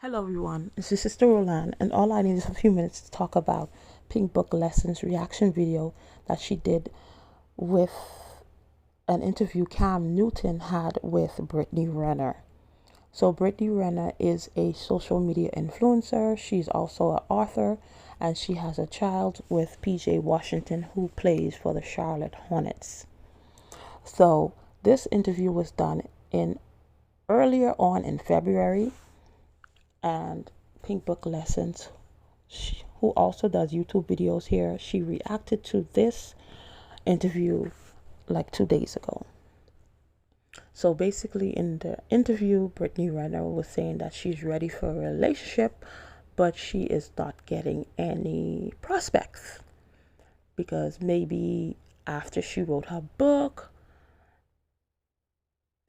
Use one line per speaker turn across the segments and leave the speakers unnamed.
Hello everyone, this is Sister Roland, and all I need is a few minutes to talk about Pink Book Lessons reaction video that she did with an interview Cam Newton had with Brittany Renner. So Brittany Renner is a social media influencer. She's also an author, and she has a child with PJ Washington, who plays for the Charlotte Hornets. So this interview was done in earlier on in February, and Pink Book Lessons, who also does YouTube videos here, she reacted to this interview like 2 days ago. So basically, in the interview, Brittany Renner was saying that she's ready for a relationship, but she is not getting any prospects because maybe after she wrote her book,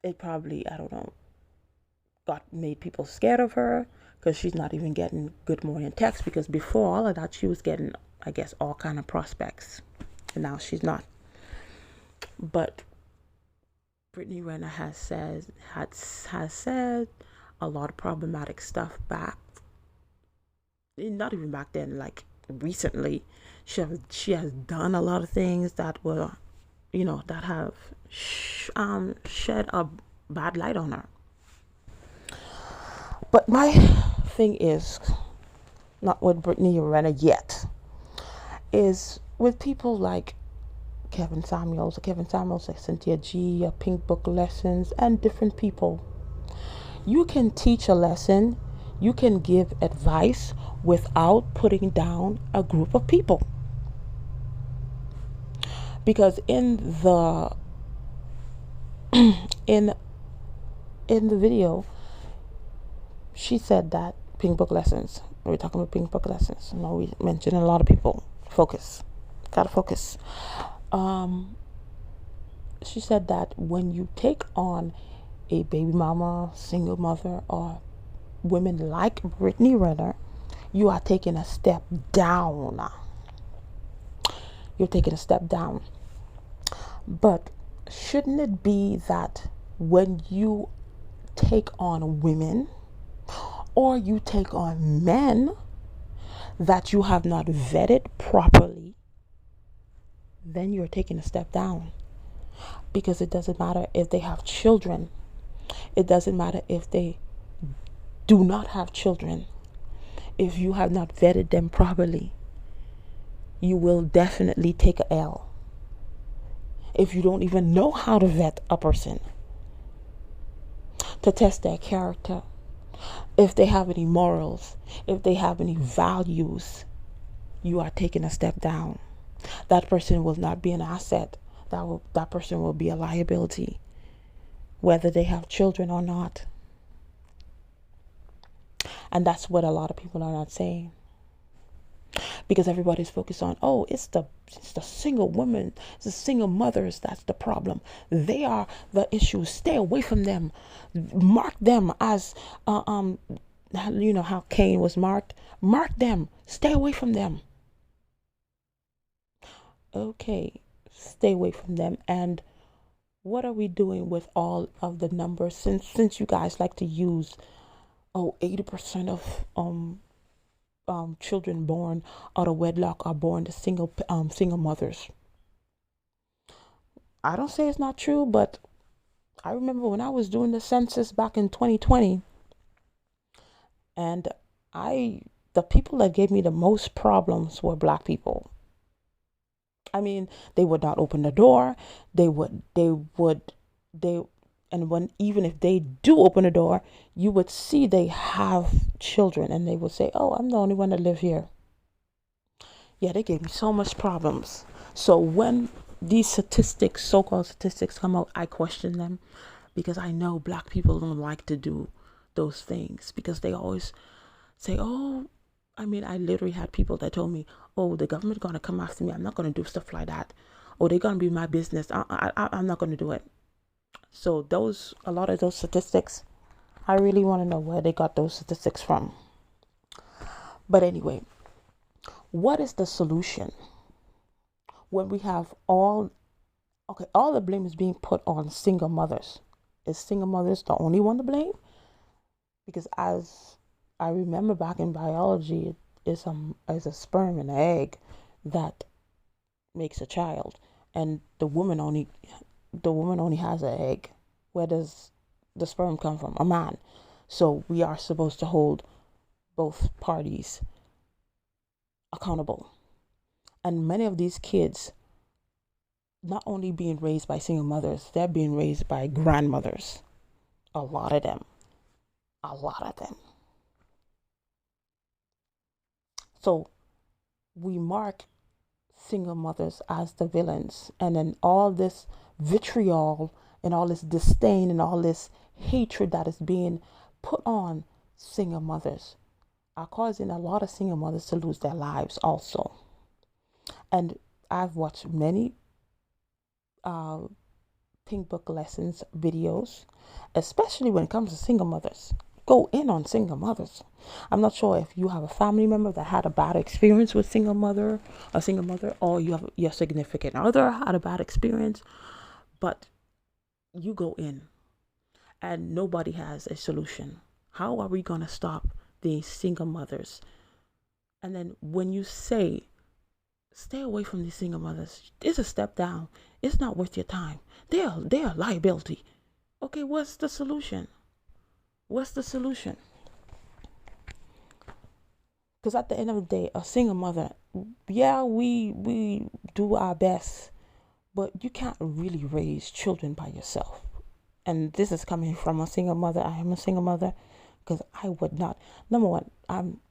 it probably, I don't know, made people scared of her, because she's not even getting good morning texts, because before all of that she was getting, I guess, all kind of prospects, and now she's not. But Brittany Renner has said a lot of problematic stuff back, not even back then, like recently. She has done a lot of things that were, that have shed a bad light on her. But my thing is not with Brittany Renner yet, is with people like Kevin Samuels, like Cynthia G, Pink Book Lessons, and different people. You can teach a lesson, you can give advice without putting down a group of people. Because in the in the video, she said that Pink Book Lessons, we're talking about Pink Book Lessons. No, we mentioned a lot of people. Focus. Gotta focus. She said that when you take on a baby mama, single mother, or women like Brittany Renner, you are taking a step down. You're taking a step down. But shouldn't it be that when you take on women, or you take on men that you have not vetted properly, then you're taking a step down? Because it doesn't matter if they have children. It doesn't matter if they do not have children. If you have not vetted them properly, you will definitely take a L. If you don't even know how to vet a person, to test their character, if they have any morals, if they have any values, you are taking a step down. That person will not be an asset. That person will be a liability, whether they have children or not. And that's what a lot of people are not saying, because everybody's focused on, oh, it's the single women, it's the single mothers that's the problem. They are the issue. Stay away from them. Mark them as how Cain was marked. Mark them. Stay away from them. Okay, stay away from them. And what are we doing with all of the numbers, since you guys like to use 80% of children born out of wedlock are born to single mothers? I don't say it's not true, but I remember when I was doing the census back in 2020, and the people that gave me the most problems were Black people. I mean, they would not open the door. And when, even if they do open the door, you would see they have children, and they would say, oh, I'm the only one that live here. Yeah, they gave me so much problems. So when these statistics, so-called statistics, come out, I question them, because I know Black people don't like to do those things, because they always say, oh, I mean, I literally had people that told me, oh, the government going to come after me. I'm not going to do stuff like that. Oh, they're going to be my business. I'm not going to do it. So a lot of those statistics, I really want to know where they got those statistics from. But anyway, what is the solution when we have all the blame is being put on single mothers? Is single mothers the only one to blame? Because as I remember back in biology, is a sperm and an egg that makes a child, and the woman only has an egg. Where does the sperm come from? A man. So we are supposed to hold both parties accountable. And many of these kids not only being raised by single mothers, they're being raised by grandmothers. A lot of them. A lot of them. So we mark single mothers as the villains, and then all this vitriol and all this disdain and all this hatred that is being put on single mothers are causing a lot of single mothers to lose their lives also. And I've watched many Pink Book Lessons videos, especially when it comes to single mothers. Go in on single mothers. I'm not sure if you have a family member that had a bad experience with a single mother, or you have your significant other had a bad experience, but you go in and nobody has a solution. How are we going to stop these single mothers? And then when you say, stay away from these single mothers, it's a step down. It's not worth your time. They're a liability. Okay, what's the solution? What's the solution? Because at the end of the day, a single mother, yeah, we do our best, but you can't really raise children by yourself. And this is coming from a single mother. I am a single mother, because I would not. Number one, I'm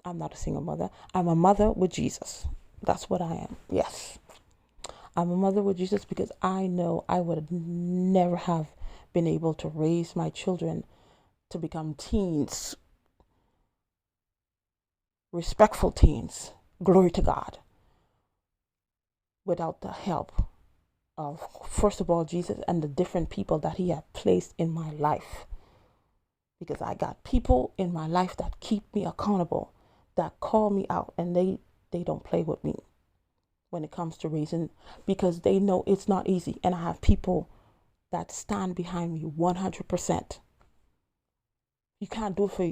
not a single mother. I'm a mother with Jesus. That's what I am. Yes. I'm a mother with Jesus, because I know I would never have been able to raise my children to become teens, respectful teens, glory to God, without the help of, first of all, Jesus and the different people that he has placed in my life. Because I got people in my life that keep me accountable, that call me out, and they don't play with me when it comes to raising, because they know it's not easy. And I have people that stand behind me 100%. You can't do it for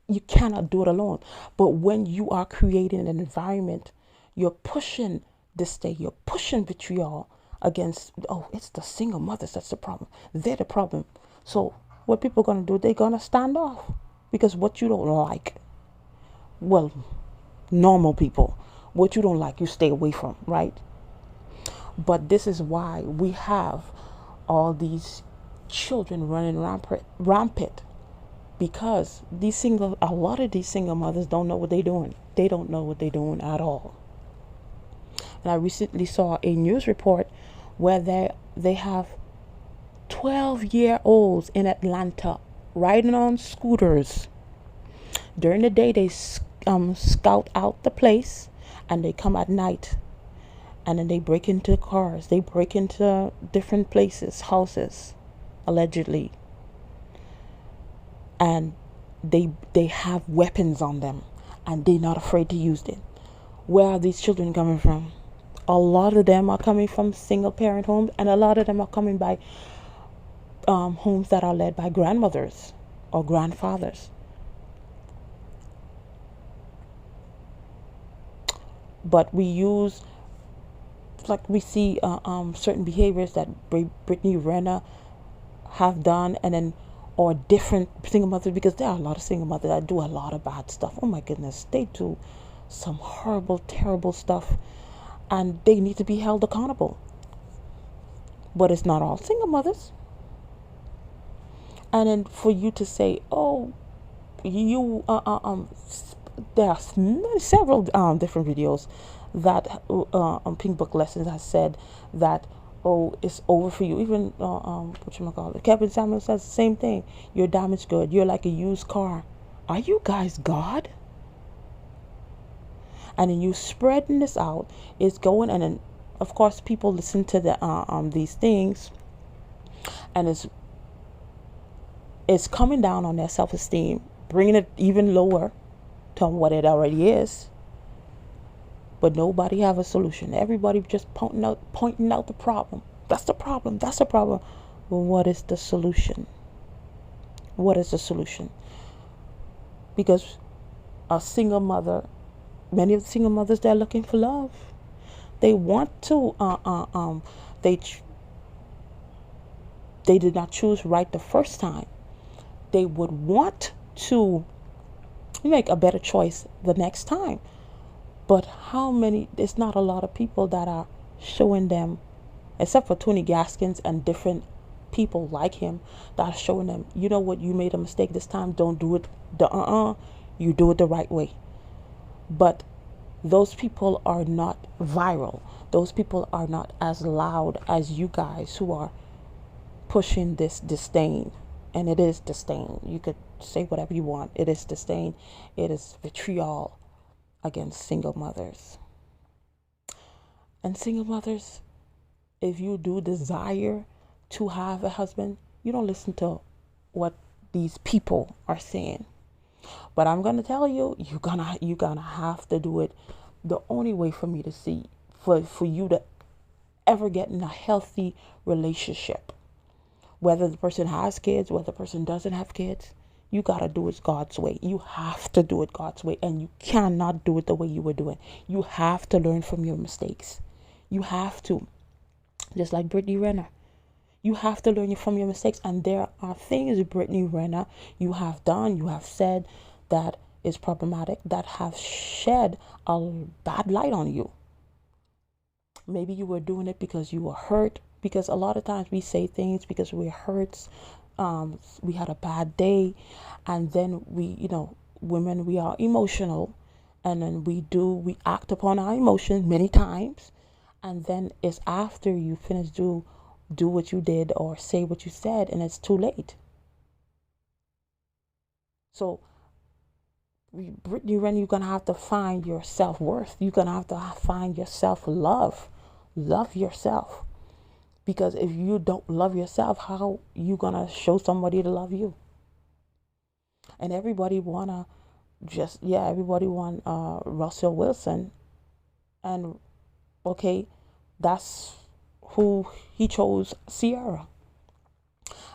you cannot do it alone. But when you are creating an environment, you're pushing disdain, you're pushing vitriol against, oh, it's the single mothers that's the problem. They're the problem. So what people are going to do, they're going to stand off, because what you don't like, well, normal people, what you don't like, you stay away from, right? But this is why we have all these children running rampant, because a lot of these single mothers don't know what they're doing. They don't know what they're doing at all. And I recently saw a news report where they have 12-year-olds in Atlanta riding on scooters. During the day, they scout out the place, and they come at night, and then they break into cars. They break into different places, houses, allegedly. And they have weapons on them, and they're not afraid to use it. Where are these children coming from? A lot of them are coming from single parent homes, and a lot of them are coming by homes that are led by grandmothers or grandfathers. But we use, like, we see certain behaviors that Brittany Renner have done, and then, or different single mothers, because there are a lot of single mothers that do a lot of bad stuff. Oh my goodness, they do some horrible, terrible stuff, and they need to be held accountable. But it's not all single mothers. And then for you to say, oh, you there are several different videos that Pink Book Lessons has said that, oh, it's over for you. Even whatchamacallit, Kevin Samuel says the same thing. You're damaged good. You're like a used car. Are you guys God? And then you spreading this out, it's going, and then of course people listen to the these things, and it's coming down on their self-esteem, bringing it even lower to what it already is. But nobody have a solution. Everybody just pointing out the problem. That's the problem. That's the problem. Well, what is the solution? What is the solution? because a single mother, many of the single mothers, they're looking for love. They want to they they did not choose right the first time. They would want to make a better choice the next time. But how many, there's not a lot of people that are showing them, except for Tony Gaskins and different people like him, that are showing them, you know what, you made a mistake this time, don't do it you do it the right way. But those people are not viral. Those people are not as loud as you guys who are pushing this disdain. And it is disdain. You could say whatever you want. It is disdain. It is vitriol against single mothers. And single mothers, if you do desire to have a husband, you don't listen to what these people are saying. But I'm gonna tell you, you're gonna have to do it. The only way for me to see, for you to ever get in a healthy relationship, whether the person has kids, whether the person doesn't have kids, you gotta do it God's way. You have to do it God's way, and you cannot do it the way you were doing. You have to learn from your mistakes. You have to, just like Brittany Renner. You have to learn from your mistakes, and there are things, Brittany Renner, you have done, you have said that is problematic, that have shed a bad light on you. Maybe you were doing it because you were hurt, because a lot of times we say things because we're hurt. We had a bad day, and then women, we are emotional, and then we act upon our emotions many times, and then it's after you finish do what you did or say what you said, and it's too late. So Brittany Renner, you're gonna have to find your self-worth. You're gonna have to find your self-love. Love yourself, because if you don't love yourself, how you gonna show somebody to love you? And everybody want Russell Wilson, and okay, that's who he chose, Sierra.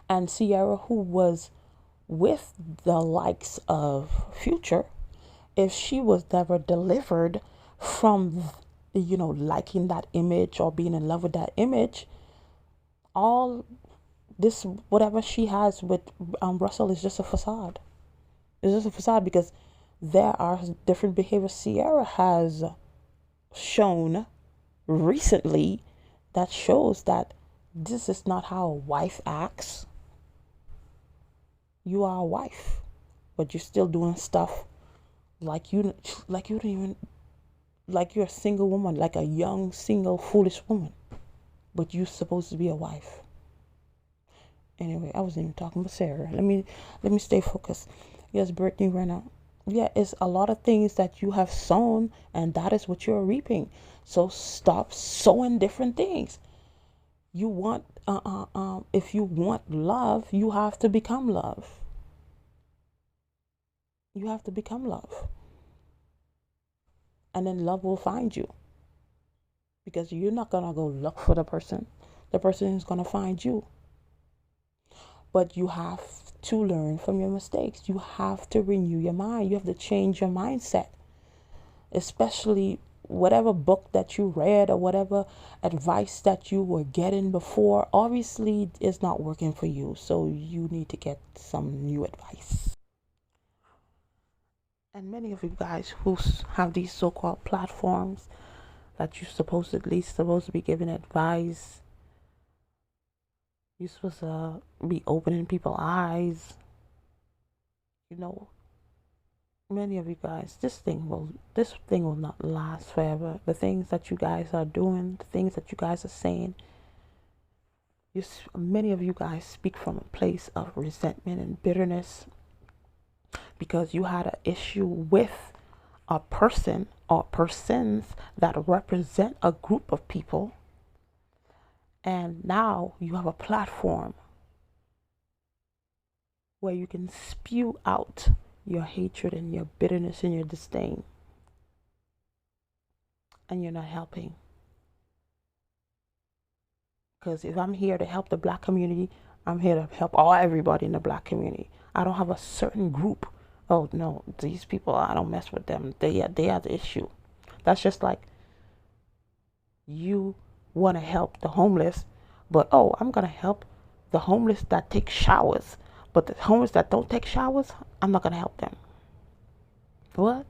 And Sierra, who was with the likes of Future, if she was never delivered from liking that image or being in love with that image, all this, whatever she has with Russell, is just a facade. It's just a facade, because there are different behaviors Sierra has shown recently that shows that this is not how a wife acts. You are a wife, but you're still doing stuff like you don't even, like you're a single woman, like a young, single, foolish woman, but you're supposed to be a wife. Anyway, I wasn't even talking about Sarah. Let me stay focused. Yes, Brittany Renner. Yeah, it's a lot of things that you have sown, and that is what you're reaping. So stop sowing different things. You want, if you want love, you have to become love. You have to become love. And then love will find you. Because you're not going to go look for the person. The person is going to find you. But you have to learn from your mistakes. You have to renew your mind. You have to change your mindset. Especially whatever book that you read or whatever advice that you were getting before, obviously is not working for you. So you need to get some new advice. And many of you guys who have these so-called platforms that you're supposed to be giving advice, you're supposed to be opening people's eyes. Many of you guys, this thing will not last forever. The things that you guys are doing, the things that you guys are saying, many of you guys speak from a place of resentment and bitterness, because you had an issue with a person or persons that represent a group of people, and now you have a platform where you can spew out your hatred and your bitterness and your disdain, and you're not helping. Because if I'm here to help the Black community, I'm here to help everybody in the Black community. I don't have a certain group Oh no, these people, I don't mess with them. They are the issue. That's just like you want to help the homeless, but oh, I'm gonna help the homeless that take showers, but the homeless that don't take showers, I'm not gonna help them. What?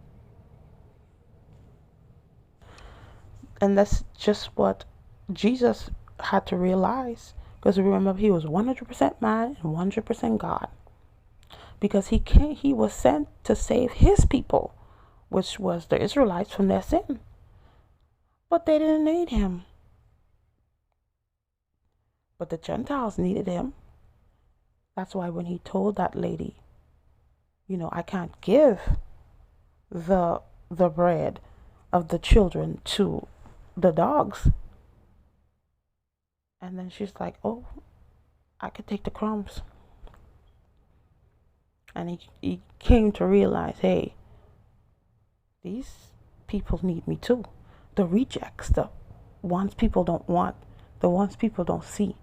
And that's just what Jesus had to realize, because remember, he was 100% man and 100% God, because he was sent to save his people, which was the Israelites, from their sin. But they didn't need him. But the Gentiles needed him. That's why when he told that lady, I can't give the bread of the children to the dogs. And then she's like, oh, I could take the crumbs. And he came to realize, hey, these people need me too. The rejects, the ones people don't want, the ones people don't see.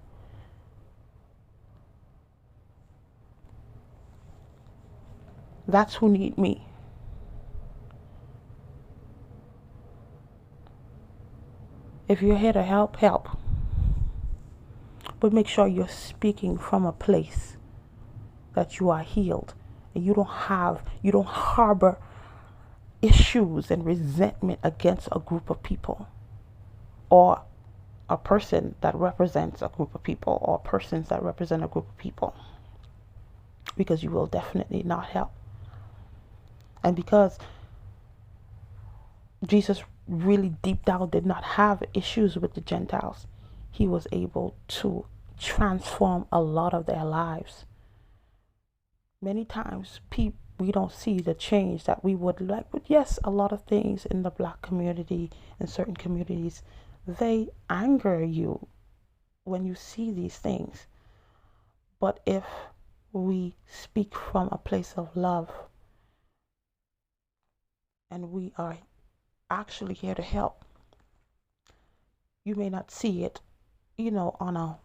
That's who need me. If you're here to help, help. But make sure you're speaking from a place that you are healed and you don't harbor issues and resentment against a group of people, or a person that represents a group of people, or persons that represent a group of people, because you will definitely not help. And because Jesus really deep down did not have issues with the Gentiles, he was able to transform a lot of their lives. Many times we don't see the change that we would like. But yes, a lot of things in the Black community and certain communities, they anger you when you see these things. But if we speak from a place of love and we are actually here to help, you may not see it, on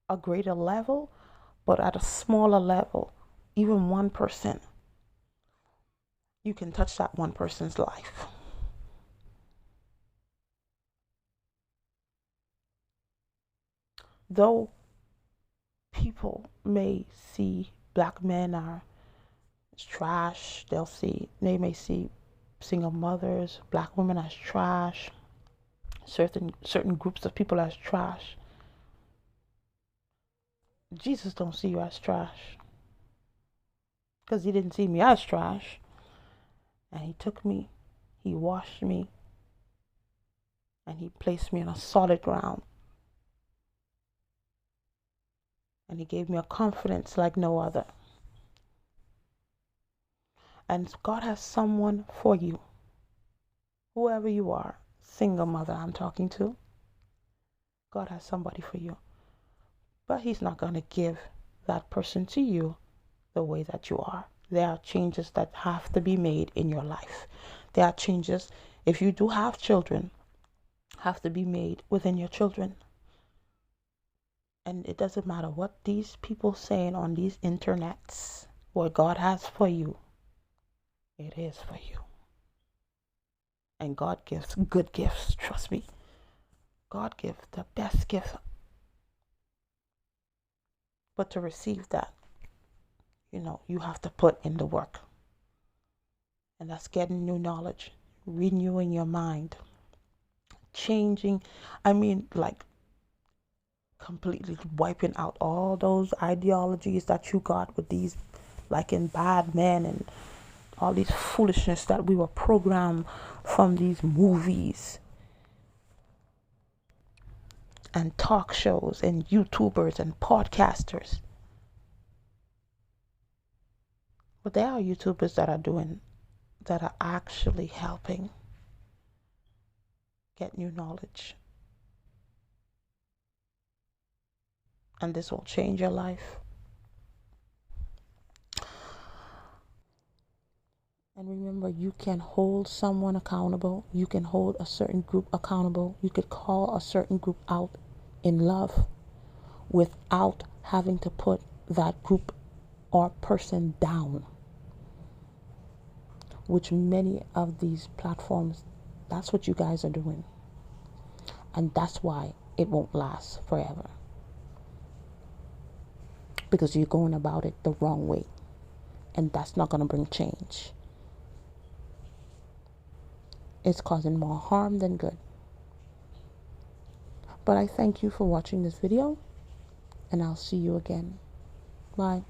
a greater level, but at a smaller level, even 1%, you can touch that one person's life. Though people may see Black men are trash, they may see single mothers, Black women as trash, certain groups of people as trash. Jesus don't see you as trash, because he didn't see me as trash. And he took me, he washed me, and he placed me on a solid ground. And he gave me a confidence like no other. And God has someone for you. Whoever you are, single mother I'm talking to, God has somebody for you. But he's not going to give that person to you the way that you are. There are changes that have to be made in your life. There are changes, if you do have children, have to be made within your children. And it doesn't matter what these people saying on these internets. What God has for you, it is for you. And God gives good gifts, trust me. God gives the best gift. But to receive that, you have to put in the work. And that's getting new knowledge, renewing your mind, changing, like completely wiping out all those ideologies that you got with these, like in bad men and all these foolishness that we were programmed from these movies and talk shows and YouTubers and podcasters. But there are YouTubers that are actually helping get new knowledge. And this will change your life. And remember, you can hold someone accountable. You can hold a certain group accountable. You could call a certain group out in love without having to put that group or person down, which many of these platforms, that's what you guys are doing. And that's why it won't last forever, because you're going about it the wrong way, and that's not going to bring change. It's causing more harm than good. But I thank you for watching this video, and I'll see you again. Bye.